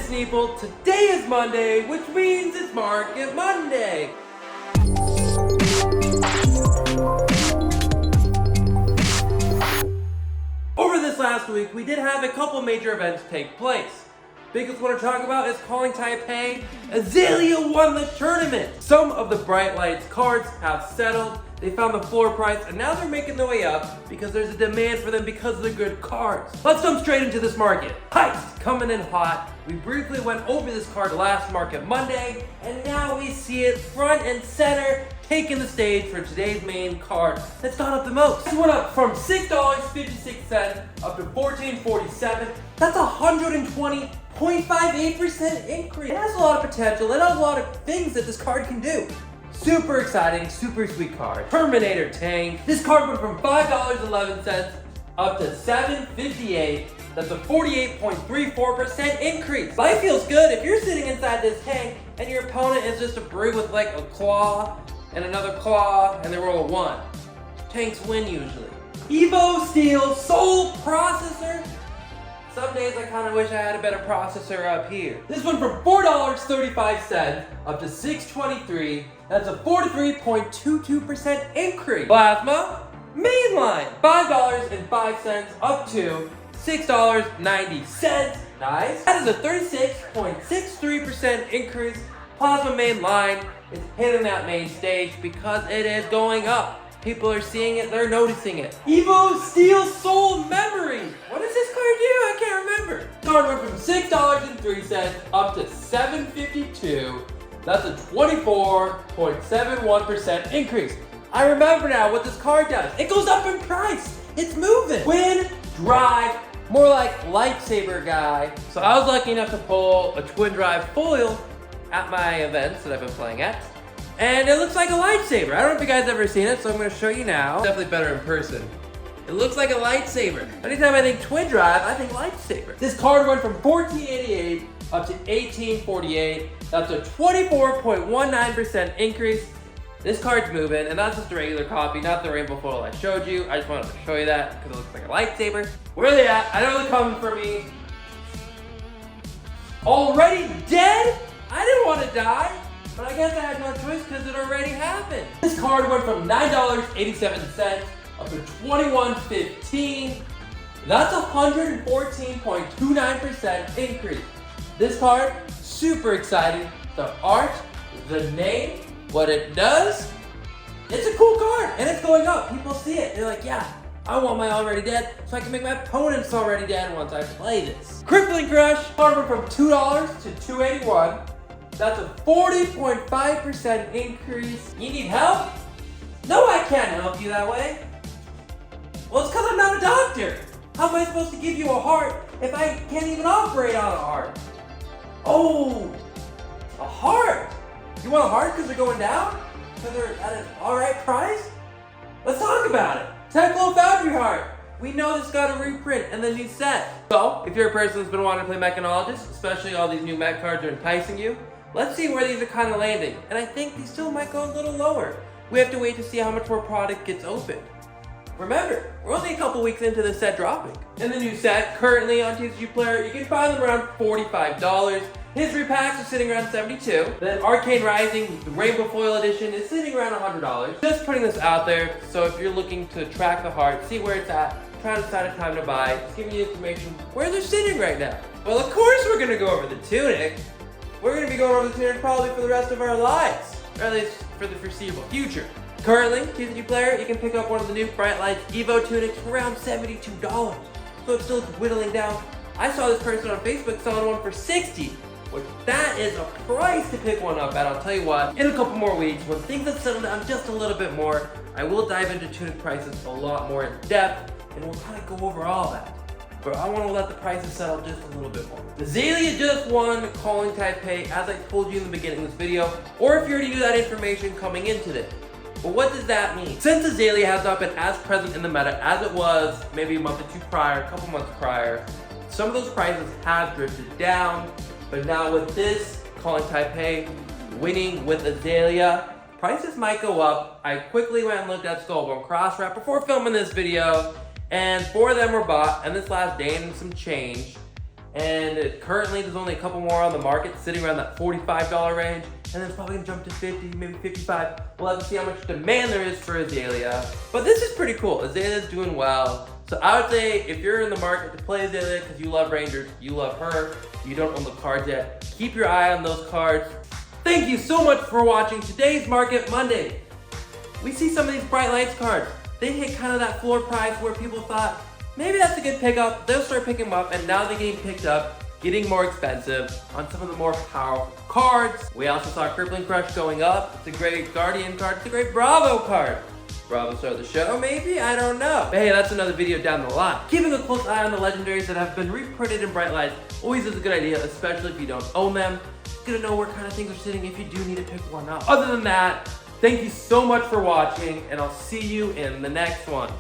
Sneep. Today is Monday, which means it's Market Monday. Over this last week, we did have a couple major events take place. Biggest one to talk about is Calling Taipei. Azalea won the tournament. Some of the Bright Lights cards have settled. They found the floor price and now they're making their way up because there's a demand for them because of the good cards. Let's jump straight into this market. Heist coming in hot. We briefly went over this card last Market Monday and now we see it front and center, taking the stage for today's main card that's gone up the most. This went up from $6.56 up to $14.47. That's 120.58% increase. It has a lot of potential. It has a lot of things that this card can do. Super exciting, super sweet card. Terminator Tank. This card went from $5.11 up to $7.58. That's a 48.34% increase. Life feels good if you're sitting inside this tank and your opponent is just a brute with like a claw and another claw and they roll a 1. Tanks win usually. Evo Steel Soul Processor. Some days I kind of wish I had a better processor up here. This went from $4.35 up to $6.23. That's a 43.22% increase. Plasma Mainline, $5.05 up to $6.90. Nice. That is a 36.63% increase. Plasma Mainline is hitting that main stage because it is going up. People are seeing it, they're noticing it. Evo Steel Soul Memory. What does this card do? I can't remember. Card went from $6.03 up to $7.52. That's a 24.71% increase. I remember now what this card does. It goes up in price. It's moving. Twin Drive, more like lightsaber guy. So I was lucky enough to pull a Twin Drive foil at my events that I've been playing at. And it looks like a lightsaber. I don't know if you guys ever seen it, so I'm gonna show you now. Definitely better in person. It looks like a lightsaber. Anytime I think Twin Drive, I think lightsaber. This card went from $14.88 up to $18.48. That's a 24.19% increase. This card's moving, and that's just a regular copy, not the rainbow foil I showed you. I just wanted to show you that because it looks like a lightsaber. Where are they at? I know they're coming for me. Already dead? I didn't want to die. But I guess I had no choice because it already happened. This card went from $9.87 up to $21.15. That's a 114.29% increase. This card, super exciting. The art, the name, what it does. It's a cool card and it's going up. People see it. They're like, yeah, I want my already dead so I can make my opponents already dead once I play this. Crippling Crush, card went from $2 to $2.81. That's a 40.5% increase. You need help? No, I can't help you that way. Well, it's because I'm not a doctor. How am I supposed to give you a heart if I can't even operate on a heart? Oh, a heart. You want a heart because they're going down? Because they're at an alright price? Let's talk about it. Techno Foundry Heart. We know this got a reprint and the new set. So, if you're a person who's been wanting to play Mechanologist, especially all these new mech cards are enticing you, let's see where these are kind of landing. And I think these still might go a little lower. We have to wait to see how much more product gets opened. Remember, we're only a couple weeks into the set dropping. In the new set, currently on TCG Player, you can find them around $45. History packs are sitting around $72. Then Arcane Rising, the Rainbow Foil Edition, is sitting around $100. Just putting this out there, so if you're looking to track the heart, see where it's at, try to decide a time to buy, just giving you information where they're sitting right now. Well, of course we're gonna go over the Tunic. We're going to be going over the Tunic probably for the rest of our lives, or at least for the foreseeable future. Currently, TCG Player, you can pick up one of the new Bright Lights Evo Tunics for around $72. So it's still whittling down. I saw this person on Facebook selling one for $60, which that is a price to pick one up at. I'll tell you what, in a couple more weeks, when things have settled down just a little bit more, I will dive into Tunic prices a lot more in depth, and we'll kind of go over all that. But I want to let the prices settle just a little bit more. Azalea just won Calling Taipei, as I told you in the beginning of this video, or if you already knew that information coming into this. But what does that mean? Since Azalea has not been as present in the meta as it was maybe a month or two prior, a couple months prior, some of those prices have drifted down. But now with this Calling Taipei winning with Azalea, prices might go up. I quickly went and looked at Skullbone Crosswrap before filming this video, and 4 of them were bought in this last day and some change. And currently there's only a couple more on the market sitting around that $45 range. And then it's probably gonna jump to 50, maybe 55. We'll have to see how much demand there is for Azalea. But this is pretty cool. Azalea's doing well. So I would say if you're in the market to play Azalea because you love Rangers, you love her, you don't own the cards yet, keep your eye on those cards. Thank you so much for watching today's Market Monday. We see some of these Bright Lights cards. They hit kind of that floor price where people thought, maybe that's a good pickup. They'll start picking them up, and now they're getting picked up, getting more expensive on some of the more powerful cards. We also saw Crippling Crush going up. It's a great Guardian card. It's a great Bravo card. Bravo star of the show, maybe? I don't know. But hey, that's another video down the line. Keeping a close eye on the legendaries that have been reprinted in Bright Lights always is a good idea, especially if you don't own them. It's good to know where kind of things are sitting if you do need to pick one up. Other than that, thank you so much for watching, and I'll see you in the next one.